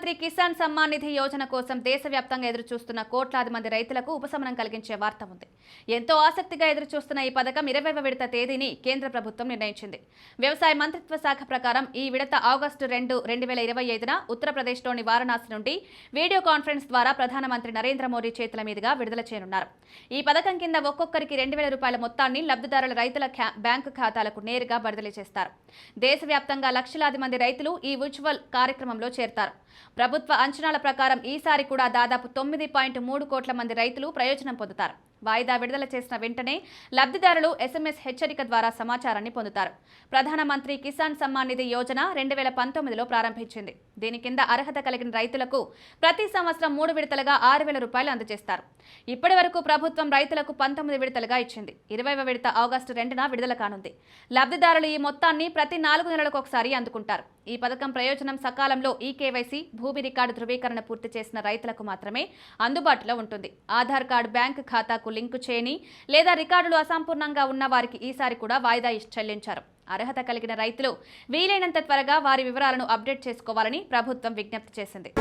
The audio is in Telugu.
ప్రధానమంత్రి కిసాన్ సమ్మాన్ నిధి యోజన కోసం దేశవ్యాప్తంగా ఎదురుచూస్తున్న కోట్లాది మంది రైతులకు ఉపశమనం కలిగించే వార్త ఉంది. ఎంతో ఆసక్తిగా ఎదురుచూస్తున్న ఈ పథకం 20వ విడత తేదీని కేంద్ర ప్రభుత్వం నిర్ణయించింది. వ్యవసాయ మంత్రిత్వ శాఖ ప్రకారం ఈ విడత ఆగస్టు 2, 2025న ఉత్తరప్రదేశ్లోని వారణాసి నుండి వీడియో కాన్ఫరెన్స్ ద్వారా ప్రధానమంత్రి నరేంద్ర మోదీ చేతుల మీదుగా విడుదల చేయనున్నారు. ఈ పథకం కింద ఒక్కొక్కరికి 2,000 రూపాయల మొత్తాన్ని లబ్ధిదారుల రైతుల బ్యాంకు ఖాతాలకు నేరుగా బదిలీ చేస్తారు. దేశవ్యాప్తంగా లక్షలాది మంది రైతులు ఈ వర్చువల్ కార్యక్రమంలో చేరతారు. ప్రభుత్వ అంచనాల ప్రకారం ఈసారి కూడా దాదాపు 9.3 కోట్ల మంది రైతులు ప్రయోజనం పొందుతారు. వాయిదా విడుదల చేసిన వెంటనే లబ్ధిదారులు SMS హెచ్చరిక ద్వారా సమాచారాన్ని పొందుతారు. ప్రధానమంత్రి కిసాన్ సమ్మాన్ నిధి యోజన 2019లో ప్రారంభించింది. దీని కింద అర్హత కలిగిన రైతులకు ప్రతి సంవత్సరం 3 విడతలుగా 6,000 రూపాయలు అందజేస్తారు. ఇప్పటి వరకు ప్రభుత్వం రైతులకు 19 విడతలుగా ఇచ్చింది. 20వ విడత ఆగస్టు 2న విడుదల కానుంది. లబ్ధిదారులు ఈ మొత్తాన్ని ప్రతి 4 నెలలకు ఒకసారి అందుకుంటారు. ఈ పథకం ప్రయోజనం సకాలంలో ఈకేవైసీ, భూమి రికార్డు ధృవీకరణ పూర్తి చేసిన రైతులకు మాత్రమే అందుబాటులో ఉంటుంది. ఆధార్ కార్డు బ్యాంకు ఖాతాకు లింకు చేయని లేదా రికార్డులు అసంపూర్ణంగా ఉన్న వారికి ఈసారి కూడా వాయిదా చెల్లించారు. అర్హత కలిగిన రైతులు వీలైనంత త్వరగా వారి వివరాలను అప్డేట్ చేసుకోవాలని ప్రభుత్వం విజ్ఞప్తి చేసింది.